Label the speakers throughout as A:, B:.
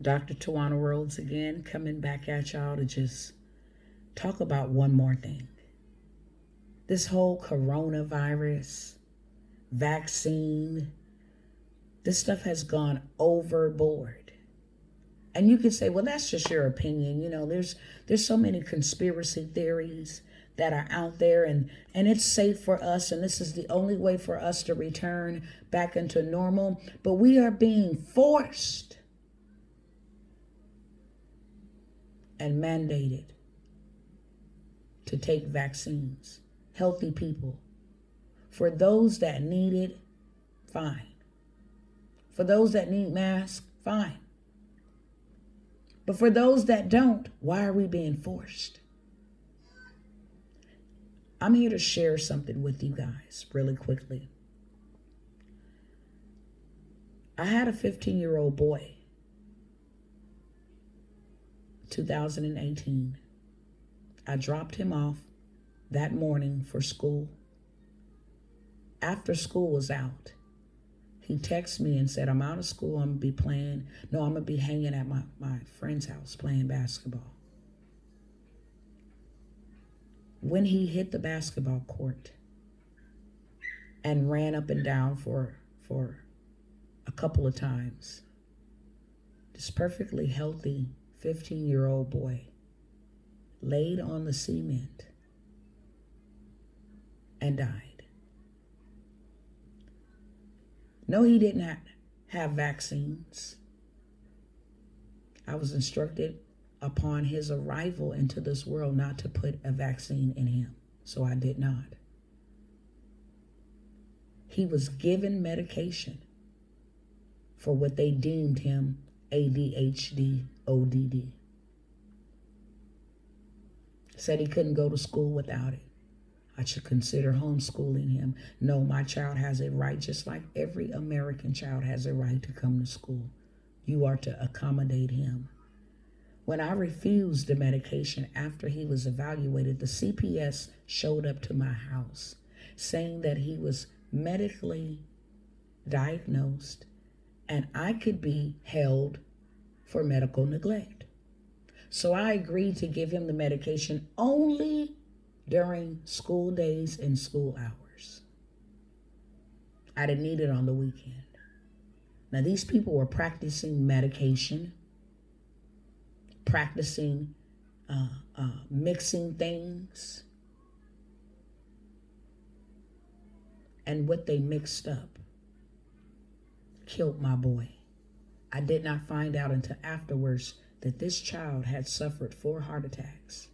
A: Dr. Tawana Rhodes again, coming back at y'all to just talk about one more thing. This whole coronavirus, vaccine, this stuff has gone overboard. And you can say, well, that's just your opinion. You know, there's so many conspiracy theories that are out there, and it's safe for us, and this is the only way for us to return back into normal. But we are being forced and mandated to take vaccines. Healthy people. For those that need it, fine. For those that need masks, fine. But for those that don't, why are we being forced? I'm here to share something with you guys really quickly. I had a 15-year-old boy, 2018. I dropped him off that morning for school. After school was out, he texted me and said, I'm out of school. I'm going to be playing. No, I'm going to be hanging at my friend's house playing basketball. When he hit the basketball court and ran up and down for a couple of times, this perfectly healthy 15-year-old boy laid on the cement and died. No, he didn't have vaccines. I was instructed upon his arrival into this world not to put a vaccine in him, so I did not. He was given medication for what they deemed him ADHD, ODD. Said he couldn't go to school without it. I should consider homeschooling him. No, my child has a right, just like every American child has a right to come to school. You are to accommodate him. When I refused the medication after he was evaluated, the CPS showed up to my house saying that he was medically diagnosed and I could be held for medical neglect. So I agreed to give him the medication only during school days and school hours. I didn't need it on the weekend. Now, these people were practicing medication, practicing mixing things. And what they mixed up killed my boy. I did not find out until afterwards that this child had suffered 4 heart attacks.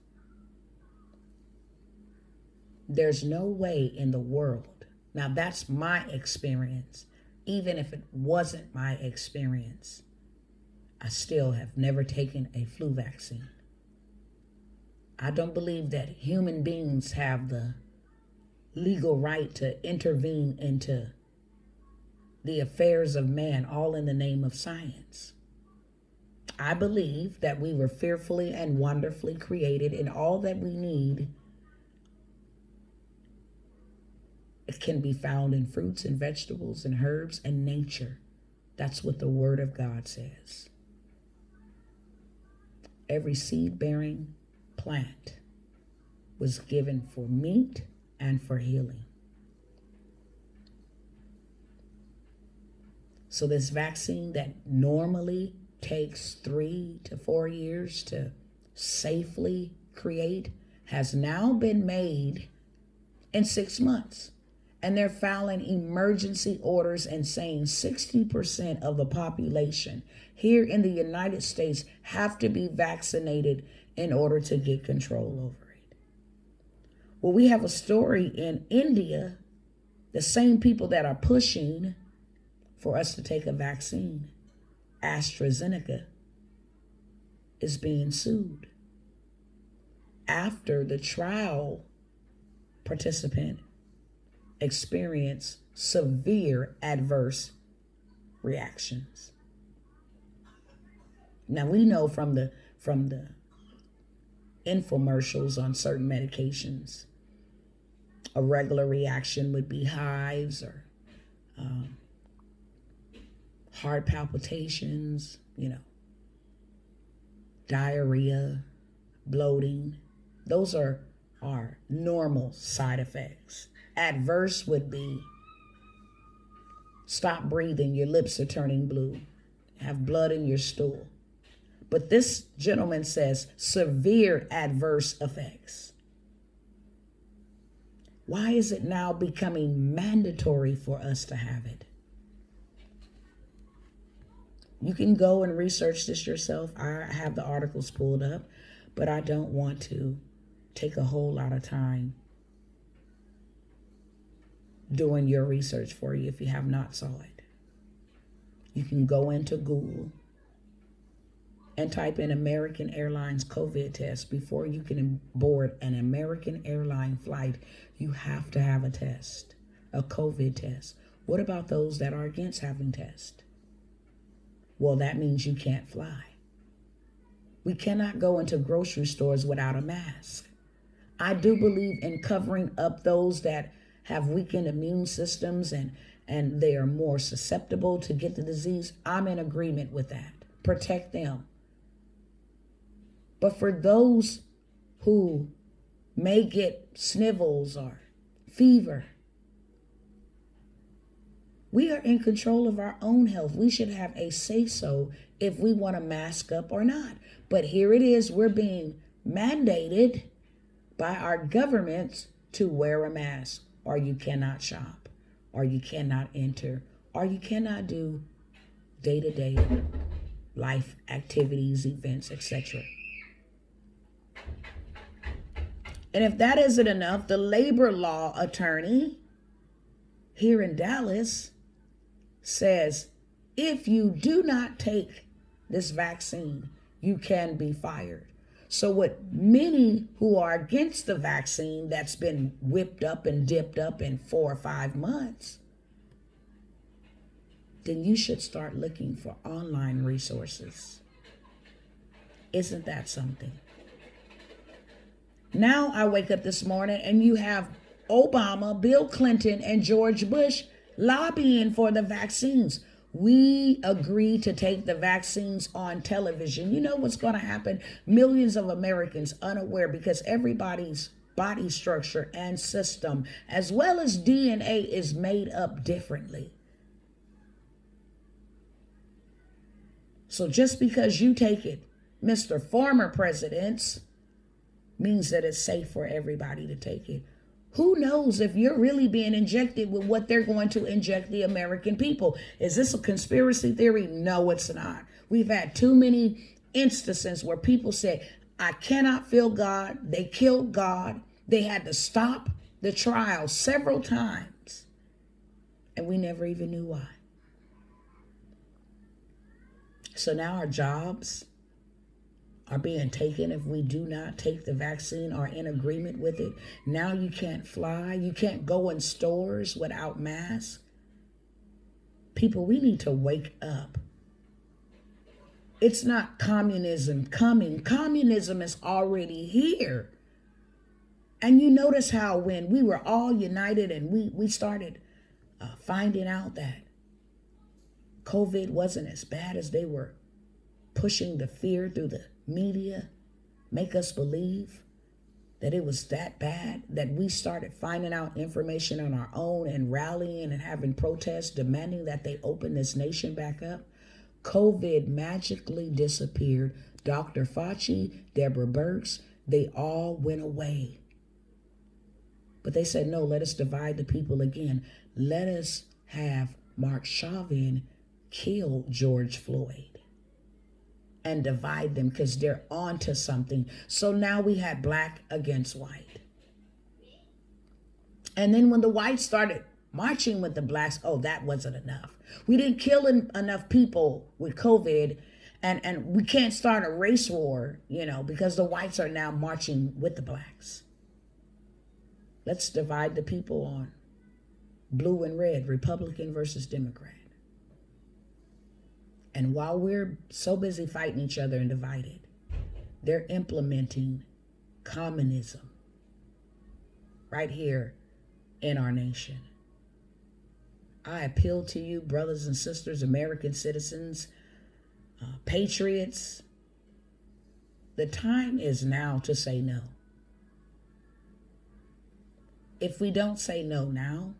A: There's no way in the world. Now, that's my experience. Even if it wasn't my experience, I still have never taken a flu vaccine. I don't believe that human beings have the legal right to intervene into the affairs of man, all in the name of science. I believe that we were fearfully and wonderfully created, and all that we need, it can be found in fruits and vegetables and herbs and nature. That's what the Word of God says. Every seed-bearing plant was given for meat and for healing. So this vaccine that normally takes 3 to 4 years to safely create has now been made in 6 months. And they're filing emergency orders and saying 60% of the population here in the United States have to be vaccinated in order to get control over it. Well, we have a story in India, the same people that are pushing for us to take a vaccine, AstraZeneca, is being sued after the trial participant experienced severe adverse reactions. Now, we know from the infomercials on certain medications, a regular reaction would be hives or heart palpitations, diarrhea, bloating. Those are normal side effects. Adverse would be stop breathing, your lips are turning blue, have blood in your stool. But this gentleman says severe adverse effects. Why is it now becoming mandatory for us to have it? You can go and research this yourself. I have the articles pulled up, but I don't want to take a whole lot of time doing your research for you if you have not saw it. You can go into Google and type in American Airlines COVID test. Before you can board an American airline flight, you have to have a test, a COVID test. What about those that are against having tests? Well, that means you can't fly. We cannot go into grocery stores without a mask. I do believe in covering up those that have weakened immune systems and they are more susceptible to get the disease. I'm in agreement with that. Protect them. But for those who may get snivels or fever, we are in control of our own health. We should have a say-so if we want to mask up or not. But here it is, we're being mandated by our governments to wear a mask, or you cannot shop, or you cannot enter, or you cannot do day-to-day life activities, events, etc. And if that isn't enough, the labor law attorney here in Dallas says, if you do not take this vaccine, you can be fired. So what many who are against the vaccine that's been whipped up and dipped up in 4 or 5 months, then you should start looking for online resources. Isn't that something? Now I wake up this morning and you have Obama, Bill Clinton, and George Bush lobbying for the vaccines. We agreed to take the vaccines on television. You know what's going to happen? Millions of Americans unaware, because everybody's body structure and system, as well as DNA, is made up differently. So just because you take it, Mr. Former Presidents, means that it's safe for everybody to take it. Who knows if you're really being injected with what they're going to inject the American people? Is this a conspiracy theory? No, it's not. We've had too many instances where people said, I cannot feel God. They killed God. They had to stop the trial several times. And we never even knew why. So now our jobs are being taken if we do not take the vaccine or in agreement with it. Now you can't fly. You can't go in stores without masks. People, we need to wake up. It's not communism coming. Communism is already here. And you notice how when we were all united and we started finding out that COVID wasn't as bad as they were pushing the fear through the media, make us believe that it was that bad, that we started finding out information on our own and rallying and having protests demanding that they open this nation back up. COVID magically disappeared. Dr. Fauci, Deborah Birx, they all went away. But they said, no, let us divide the people again. Let us have Mark Chauvin kill George Floyd and divide them, because they're on to something. So now we had black against white. And then when the whites started marching with the blacks, oh, that wasn't enough. We didn't kill enough people with COVID, and we can't start a race war, because the whites are now marching with the blacks. Let's divide the people on blue and red, Republican versus Democrat. And while we're so busy fighting each other and divided, they're implementing communism right here in our nation. I appeal to you, brothers and sisters, American citizens, patriots. The time is now to say no. If we don't say no now,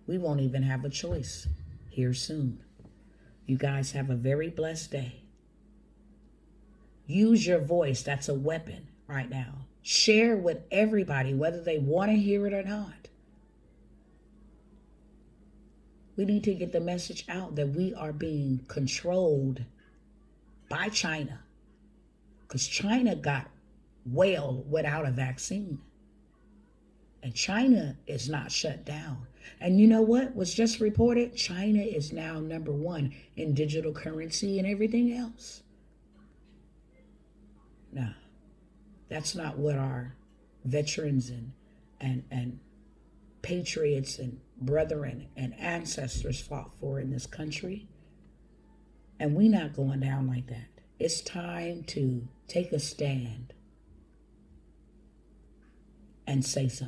A: we won't even have a choice here soon. You guys have a very blessed day. Use your voice. That's a weapon right now. Share with everybody, whether they want to hear it or not. We need to get the message out that we are being controlled by China, because China got well without a vaccine. And China is not shut down. And you know what was just reported? China is now #1 in digital currency and everything else. No, that's not what our veterans and patriots and brethren and ancestors fought for in this country. And we're not going down like that. It's time to take a stand and say something.